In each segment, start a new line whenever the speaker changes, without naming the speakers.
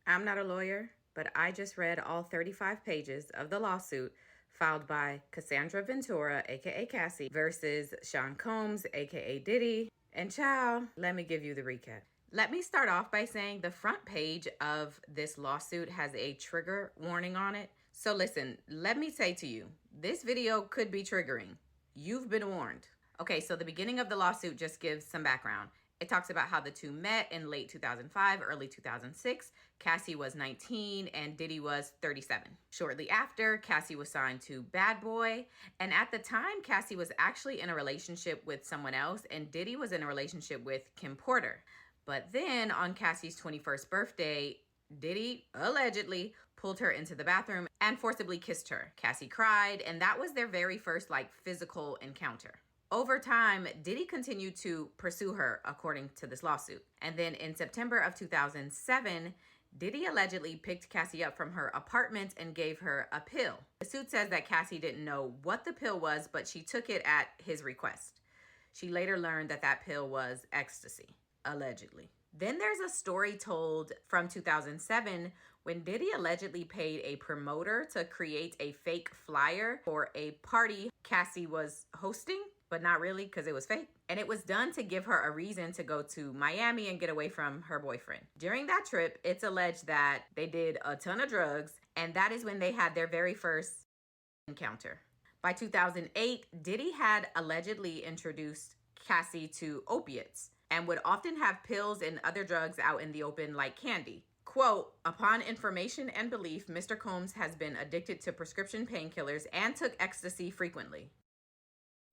I'm not a lawyer, but I just read all 35 pages of the lawsuit filed by Cassandra Ventura, aka Cassie, versus Sean Combs, aka Diddy. And ciao, let me give you the recap. Let me start off by saying the front page of this lawsuit has a trigger warning on it. So listen, let me say to you, this video could be triggering. You've been warned. Okay, so the beginning of the lawsuit just gives some background. It talks about how the two met in late 2005, early 2006. Cassie was 19 and Diddy was 37. Shortly after, Cassie was signed to Bad Boy. And at the time, Cassie was actually in a relationship with someone else, and Diddy was in a relationship with Kim Porter. But then on Cassie's 21st birthday, Diddy allegedly pulled her into the bathroom and forcibly kissed her. Cassie cried, and that was their very first physical encounter. Over time, Diddy continued to pursue her, according to this lawsuit. And then in September of 2007, Diddy allegedly picked Cassie up from her apartment and gave her a pill. The suit says that Cassie didn't know what the pill was, but she took it at his request. She later learned that that pill was ecstasy, allegedly. Then there's a story told from 2007 when Diddy allegedly paid a promoter to create a fake flyer for a party Cassie was hosting, but not really because it was fake. And it was done to give her a reason to go to Miami and get away from her boyfriend. During that trip, it's alleged that they did a ton of drugs, and that is when they had their very first encounter. By 2008, Diddy had allegedly introduced Cassie to opiates and would often have pills and other drugs out in the open like candy. Quote, upon information and belief, Mr. Combs has been addicted to prescription painkillers and took ecstasy frequently.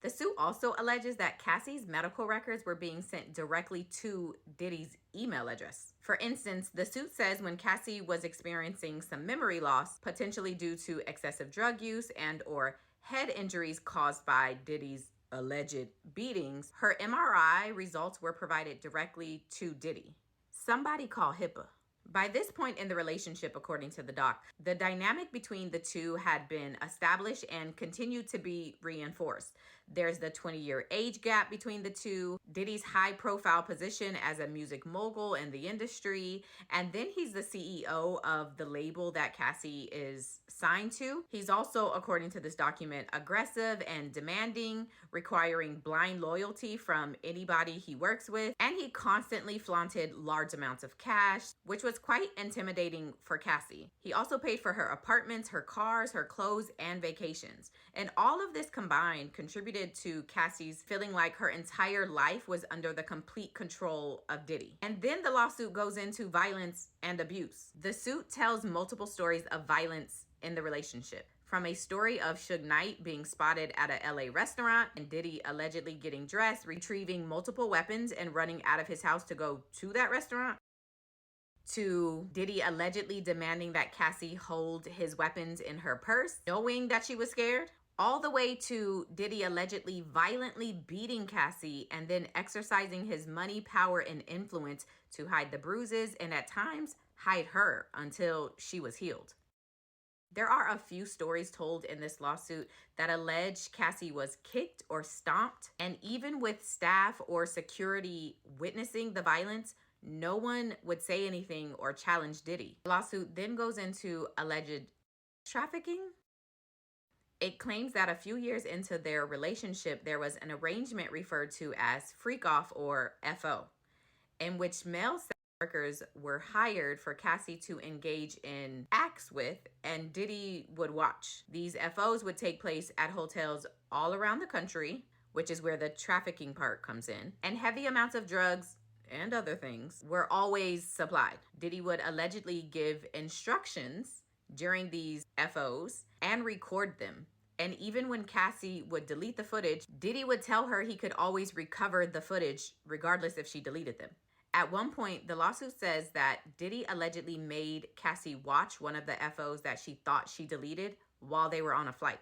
The suit also alleges that Cassie's medical records were being sent directly to Diddy's email address. For instance, the suit says when Cassie was experiencing some memory loss, potentially due to excessive drug use and or head injuries caused by Diddy's alleged beatings, her MRI results were provided directly to Diddy. Somebody call HIPAA. By this point in the relationship, according to the doc, the dynamic between the two had been established and continued to be reinforced. There's the 20-year age gap between the two, Diddy's high-profile position as a music mogul in the industry, and then he's the CEO of the label that Cassie is signed to. He's also, according to this document, aggressive and demanding, requiring blind loyalty from anybody he works with, and he constantly flaunted large amounts of cash, which was quite intimidating for Cassie. He also paid for her apartments, her cars, her clothes, and vacations. And all of this combined contributed to Cassie's feeling like her entire life was under the complete control of Diddy. And then the lawsuit goes into violence and abuse. The suit tells multiple stories of violence in the relationship. From a story of Suge Knight being spotted at a LA restaurant and Diddy allegedly getting dressed, retrieving multiple weapons, and running out of his house to go to that restaurant, to Diddy allegedly demanding that Cassie hold his weapons in her purse, knowing that she was scared, all the way to Diddy allegedly violently beating Cassie and then exercising his money, power, and influence to hide the bruises and at times hide her until she was healed. There are a few stories told in this lawsuit that allege Cassie was kicked or stomped, and even with staff or security witnessing the violence, no one would say anything or challenge Diddy. The lawsuit then goes into alleged trafficking. It claims that a few years into their relationship, there was an arrangement referred to as freak off or FO, in which male sex workers were hired for Cassie to engage in acts with, and Diddy would watch. These FOs would take place at hotels all around the country, which is where the trafficking part comes in, and heavy amounts of drugs and other things were always supplied. Diddy would allegedly give instructions during these FOs and record them. And even when Cassie would delete the footage, Diddy would tell her he could always recover the footage regardless if she deleted them. At one point, the lawsuit says that Diddy allegedly made Cassie watch one of the FOs that she thought she deleted while they were on a flight.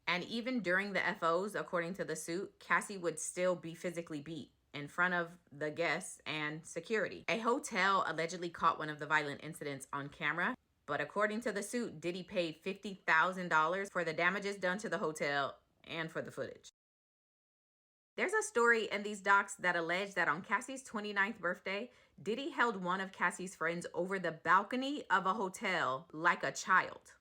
And even during the FOs, according to the suit, Cassie would still be physically beat in front of the guests and security. A hotel allegedly caught one of the violent incidents on camera, but according to the suit, Diddy paid $50,000 for the damages done to the hotel and for the footage. There's a story in these docs that allege that on Cassie's 29th birthday, Diddy held one of Cassie's friends over the balcony of a hotel like a child.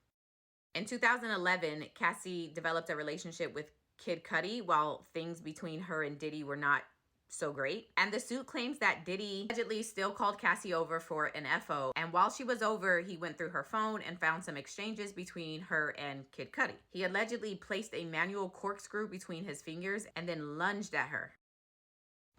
In 2011, Cassie developed a relationship with Kid Cudi while things between her and Diddy were not so great. And the suit claims that Diddy allegedly still called Cassie over for an FO. And while she was over, he went through her phone and found some exchanges between her and Kid Cudi. He allegedly placed a manual corkscrew between his fingers and then lunged at her.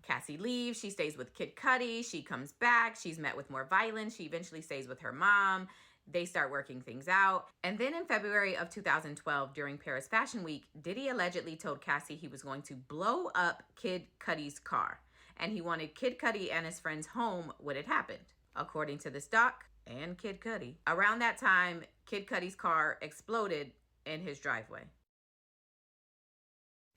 Cassie leaves. She stays with Kid Cudi. She comes back. She's met with more violence. She eventually stays with her mom. They start working things out. And then in February of 2012, during Paris Fashion Week, Diddy allegedly told Cassie he was going to blow up Kid Cudi's car. And he wanted Kid Cudi and his friends home when it happened, according to this doc and Kid Cudi. Around that time, Kid Cudi's car exploded in his driveway.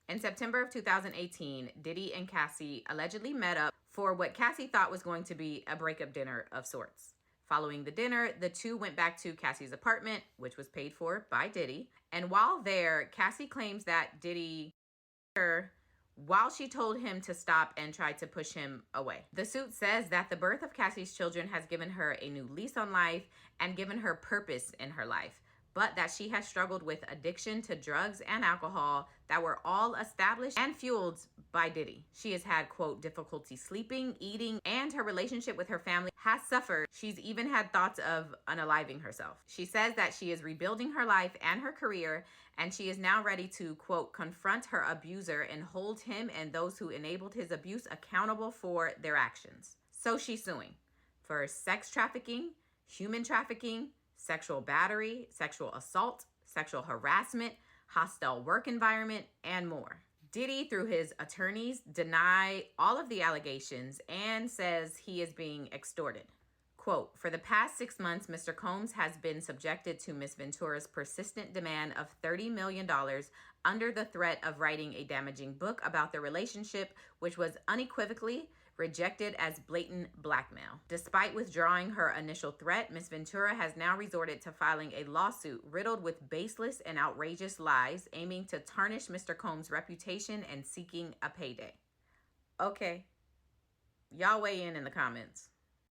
In September of 2018, Diddy and Cassie allegedly met up for what Cassie thought was going to be a breakup dinner of sorts. Following the dinner, the two went back to Cassie's apartment, which was paid for by Diddy. And while there, Cassie claims that Diddy her while she told him to stop and tried to push him away. The suit says that the birth of Cassie's children has given her a new lease on life and given her purpose in her life, but that she has struggled with addiction to drugs and alcohol that were all established and fueled by Diddy. She has had, quote, difficulty sleeping, eating, and her relationship with her family has suffered. She's even had thoughts of unaliving herself. She says that she is rebuilding her life and her career, and she is now ready to, quote, confront her abuser and hold him and those who enabled his abuse accountable for their actions. So she's suing for sex trafficking, human trafficking, sexual battery, sexual assault, sexual harassment, hostile work environment, and more. Diddy, through his attorneys, deny all of the allegations and says he is being extorted. Quote, for the past 6 months, Mr. Combs has been subjected to Ms. Ventura's persistent demand of $30 million under the threat of writing a damaging book about the relationship, which was unequivocally rejected as blatant blackmail. Despite withdrawing her initial threat, Ms. Ventura has now resorted to filing a lawsuit riddled with baseless and outrageous lies, aiming to tarnish Mr. Combs' reputation and seeking a payday. Okay, y'all weigh in the comments.